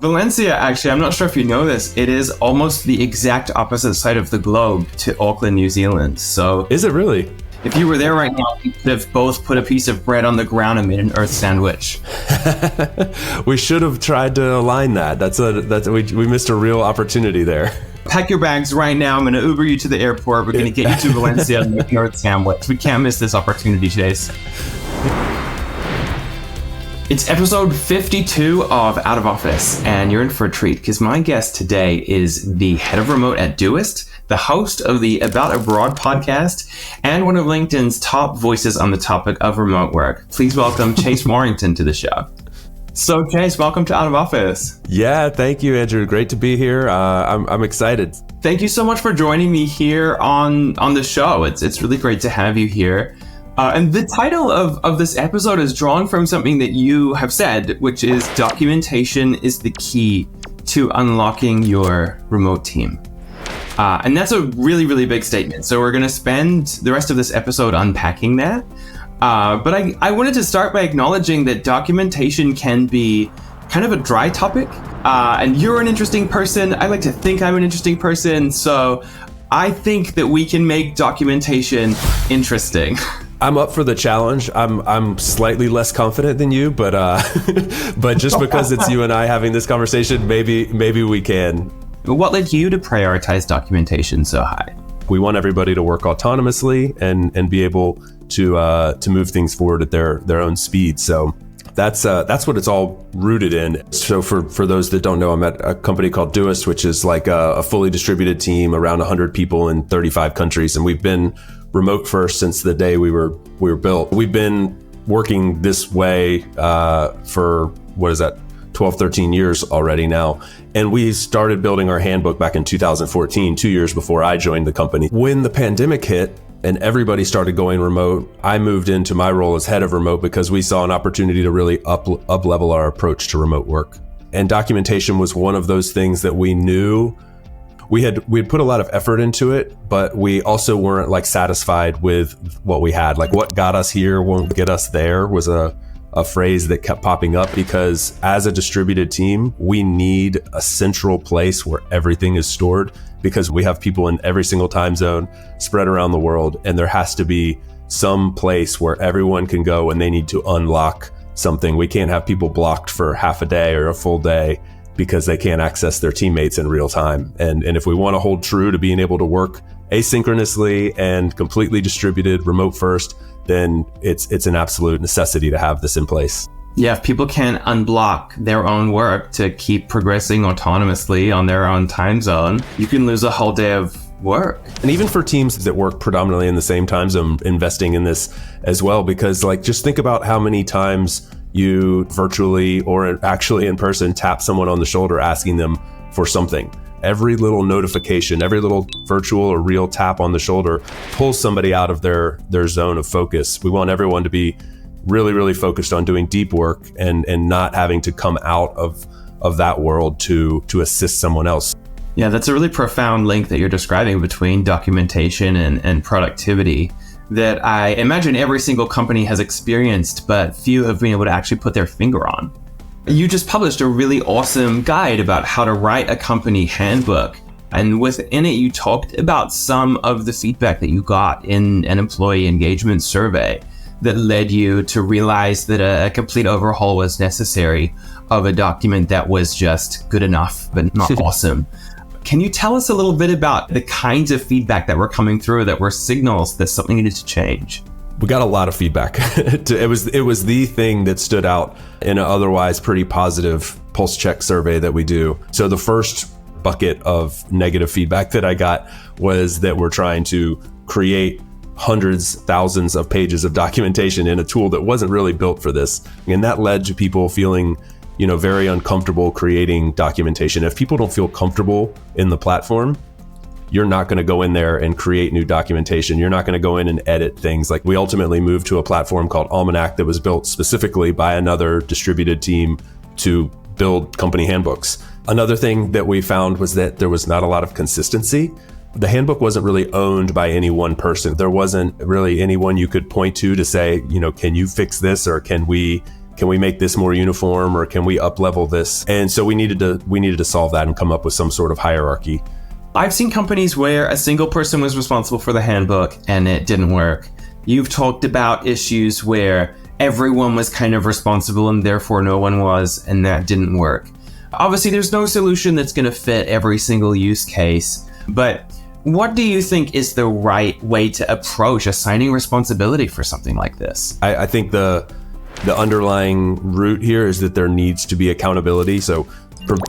Valencia, actually, I'm not sure if you know this, it is almost the exact opposite side of the globe to Auckland, New Zealand. So is it really? If you were there right now, you could have both put a piece of bread on the ground and made an earth sandwich. We should have tried to align that. We missed a real opportunity there. Pack your bags right now. I'm going to Uber you to the airport. We're going to get you to Valencia and make an earth sandwich. We can't miss this opportunity, Chase. It's episode 52 of Out of Office, and you're in for a treat because my guest today is the head of remote at Doist, the host of the About Abroad podcast, and one of LinkedIn's top voices on the topic of remote work. Please welcome Chase Warrington to the show. So Chase, welcome to Out of Office. Yeah, thank you, Andrew. Great to be here. I'm excited. Thank you so much for joining me here on the show. It's really great to have you here. And the title of this episode is drawn from something that you have said, which is documentation is the key to unlocking your remote team. And that's a really, really big statement. So we're going to spend the rest of this episode unpacking that. But I wanted to start by acknowledging that documentation can be kind of a dry topic. And you're an interesting person. I like to think I'm an interesting person. So I think that we can make documentation interesting. I'm up for the challenge. I'm slightly less confident than you, but just because it's you and I having this conversation, maybe we can. What led you to prioritize documentation so high? We want everybody to work autonomously and be able to move things forward at their own speed. So that's what it's all rooted in. So for those that don't know, I'm at a company called Doist, which is like a fully distributed team, around 100 people in 35 countries, and we've been remote first since the day we were built. We've been working this way for 12, 13 years already now. And we started building our handbook back in 2014, 2 years before I joined the company. When the pandemic hit and everybody started going remote, I moved into my role as head of remote because we saw an opportunity to really up level our approach to remote work. And documentation was one of those things that we knew we had put a lot of effort into it, but we also weren't satisfied with what we had. What got us here won't get us there was a phrase that kept popping up, because as a distributed team, we need a central place where everything is stored, because we have people in every single time zone spread around the world, and there has to be some place where everyone can go when they need to unlock something. We can't have people blocked for half a day or a full day because they can't access their teammates in real time. And if we want to hold true to being able to work asynchronously and completely distributed remote first, then it's an absolute necessity to have this in place. Yeah, if people can't unblock their own work to keep progressing autonomously on their own time zone, you can lose a whole day of work. And even for teams that work predominantly in the same time zone, investing in this as well, because just think about how many times you virtually or actually in person tap someone on the shoulder asking them for something. Every little notification, every little virtual or real tap on the shoulder pulls somebody out of their zone of focus. We want everyone to be really, really focused on doing deep work and not having to come out of that world to assist someone else. Yeah, that's a really profound link that you're describing between documentation and productivity that I imagine every single company has experienced, but few have been able to actually put their finger on. You just published a really awesome guide about how to write a company handbook. And within it, you talked about some of the feedback that you got in an employee engagement survey that led you to realize that a complete overhaul was necessary of a document that was just good enough, but not awesome. Can you tell us a little bit about the kinds of feedback that were coming through that were signals that something needed to change? We got a lot of feedback. It was the thing that stood out in an otherwise pretty positive pulse check survey that we do. So the first bucket of negative feedback that I got was that we're trying to create hundreds, thousands of pages of documentation in a tool that wasn't really built for this. And that led to people feeling very uncomfortable creating documentation. If people don't feel comfortable in the platform, you're not going to go in there and create new documentation. You're not going to go in and edit things. We ultimately moved to a platform called Almanac that was built specifically by another distributed team to build company handbooks. Another thing that we found was that there was not a lot of consistency. The handbook wasn't really owned by any one person. There wasn't really anyone you could point to say, can you fix this, or can we can we make this more uniform, or can we up level this? And so we needed to solve that and come up with some sort of hierarchy. I've seen companies where a single person was responsible for the handbook and it didn't work. You've talked about issues where everyone was kind of responsible and therefore no one was, and that didn't work. Obviously, there's no solution that's going to fit every single use case, but what do you think is the right way to approach assigning responsibility for something like this? I think the underlying root here is that there needs to be accountability. So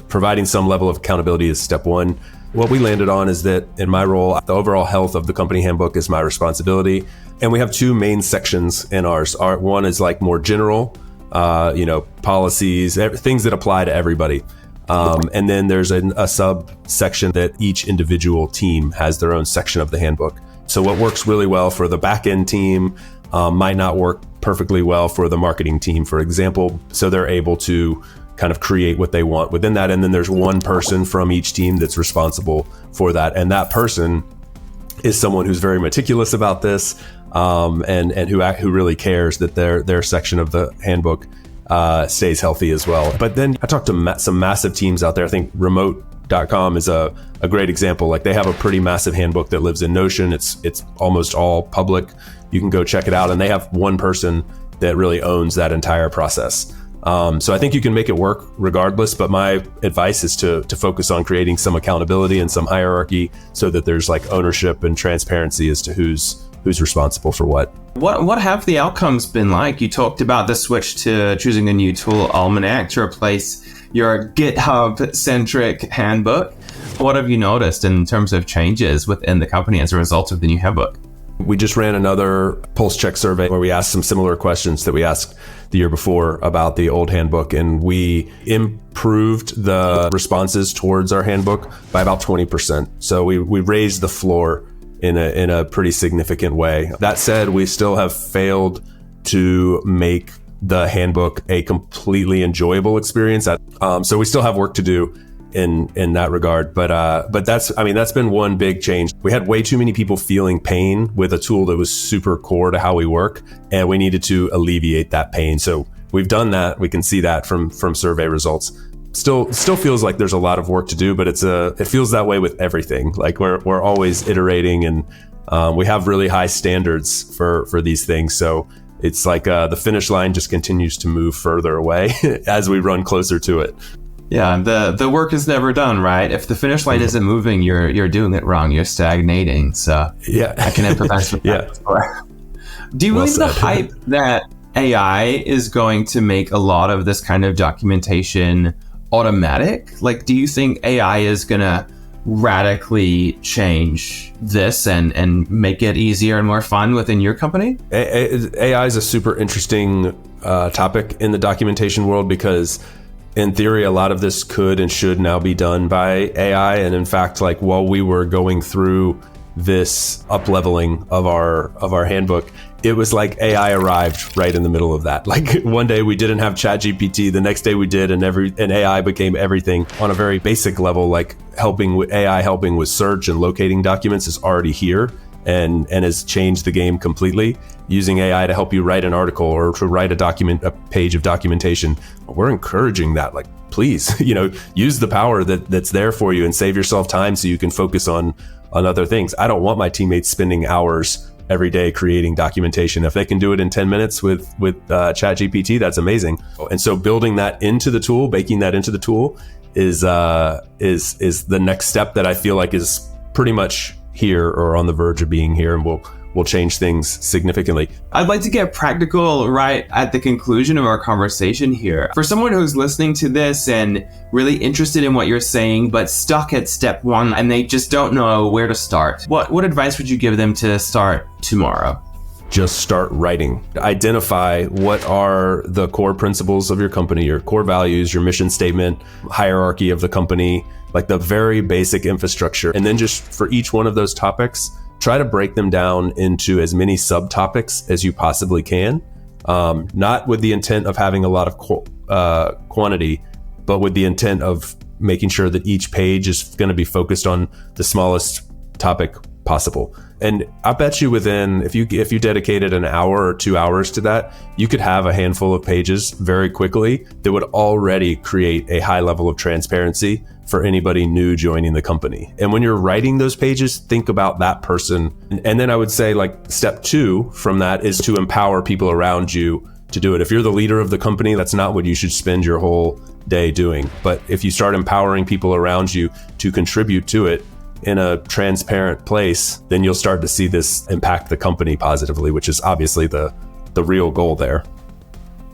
providing some level of accountability is step one. What we landed on is that in my role, the overall health of the company handbook is my responsibility. And we have two main sections in ours. One is like more general, policies, things that apply to everybody. And then there's a subsection that each individual team has their own section of the handbook. So what works really well for the back-end team might not work perfectly well for the marketing team, for example. So they're able to kind of create what they want within that. And then there's one person from each team that's responsible for that. And that person is someone who's very meticulous about this, and who really cares that their section of the handbook stays healthy as well. But then I talked to some massive teams out there. I think remote.com is a great example. Like, they have a pretty massive handbook that lives in Notion. It's almost all public. You can go check it out. And they have one person that really owns that entire process. So I think you can make it work regardless, but my advice is to focus on creating some accountability and some hierarchy so that there's like ownership and transparency as to who's responsible for what. What have the outcomes been like? You talked about the switch to choosing a new tool, Almanac, to replace your GitHub-centric handbook. What have you noticed in terms of changes within the company as a result of the new handbook? We just ran another pulse check survey where we asked some similar questions that we asked the year before about the old handbook, and we improved the responses towards our handbook by about 20%. So we raised the floor in a pretty significant way. That said, we still have failed to make the handbook a completely enjoyable experience. So we still have work to do in that regard. But that's been one big change. We had way too many people feeling pain with a tool that was super core to how we work, and we needed to alleviate that pain. So we've done that. We can see that from survey results. Still feels like there's a lot of work to do, but it feels that way with everything. Like we're always iterating, and we have really high standards for these things. So it's like the finish line just continues to move further away as we run closer to it. Yeah, the work is never done, right? If the finish line isn't moving, you're doing it wrong. You're stagnating. So yeah, I can empathize with that. Yeah. Do you believe the hype that AI is going to make a lot of this kind of documentation automatic? Like, do you think AI is going to radically change this and make it easier and more fun within your company? AI is a super interesting topic in the documentation world, because in theory, a lot of this could and should now be done by AI. And in fact, like, while we were going through this up-leveling of our handbook, it was like AI arrived right in the middle of that. Like, one day we didn't have ChatGPT, the next day we did, and AI became everything on a very basic level. Like, helping with search and locating documents is already here and has changed the game completely. Using AI to help you write an article or to write a page of documentation, we're encouraging that. Like, please, use the power that's there for you and save yourself time so you can focus on other things. I don't want my teammates spending hours every day creating documentation. If they can do it in 10 minutes with ChatGPT, that's amazing. And so building that into the tool, baking that into the tool is the next step that I feel like is pretty much here or on the verge of being here, and will change things significantly. I'd like to get practical right at the conclusion of our conversation here. For someone who's listening to this and really interested in what you're saying, but stuck at step one and they just don't know where to start, what advice would you give them to start tomorrow? Just start writing. Identify what are the core principles of your company, your core values, your mission statement, hierarchy of the company, like the very basic infrastructure. And then just for each one of those topics, try to break them down into as many subtopics as you possibly can. Not with the intent of having a lot of quantity, but with the intent of making sure that each page is going to be focused on the smallest topic possible. And I bet you within, if you dedicated an hour or 2 hours to that, you could have a handful of pages very quickly that would already create a high level of transparency for anybody new joining the company. And when you're writing those pages, think about that person. And then I would say like step 2 from that is to empower people around you to do it. If you're the leader of the company, that's not what you should spend your whole day doing. But if you start empowering people around you to contribute to it in a transparent place, then you'll start to see this impact the company positively, which is obviously the real goal there.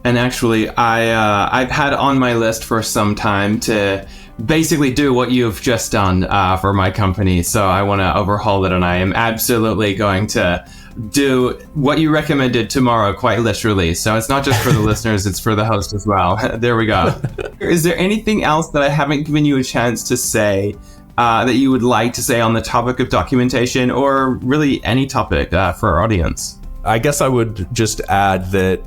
And actually, I've had on my list for some time to basically do what you've just done for my company. So I want to overhaul it, and I am absolutely going to do what you recommended tomorrow, quite literally. So it's not just for the listeners, it's for the host as well. There we go. Is there anything else that I haven't given you a chance to say that you would like to say on the topic of documentation, or really any topic for our audience? I guess I would just add that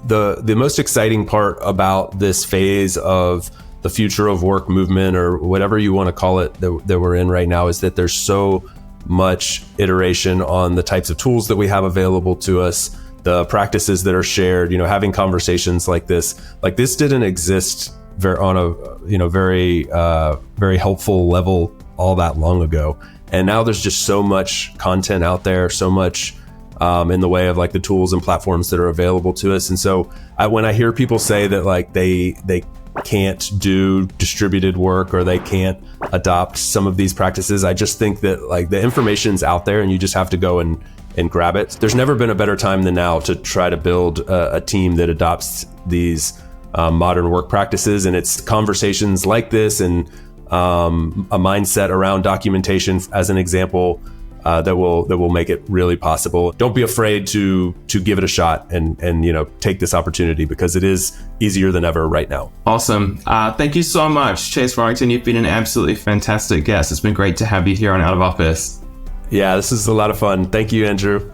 the most exciting part about this phase of the future of work movement, or whatever you want to call it, that we're in right now, is that there's so much iteration on the types of tools that we have available to us, the practices that are shared, having conversations like this didn't exist on a very helpful level all that long ago. And now there's just so much content out there, so much in the way of like the tools and platforms that are available to us. And so when I hear people say that like they can't do distributed work or they can't adopt some of these practices, I just think that like the information's out there and you just have to go and grab it. There's never been a better time than now to try to build a team that adopts these modern work practices. And it's conversations like this and a mindset around documentation as an example that will make it really possible. Don't be afraid to give it a shot and take this opportunity, because it is easier than ever right now. Awesome. Thank you so much, Chase Warrington. You've been an absolutely fantastic guest. It's been great to have you here on Out of Office. Yeah, this is a lot of fun. Thank you, Andrew.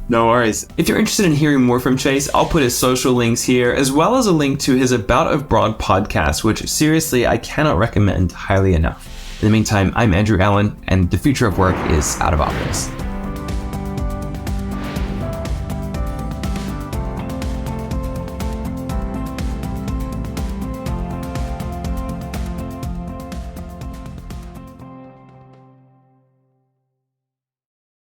No worries. If you're interested in hearing more from Chase, I'll put his social links here, as well as a link to his About of Broad podcast, which seriously, I cannot recommend highly enough. In the meantime, I'm Andrew Allen, and the future of work is Out of Office.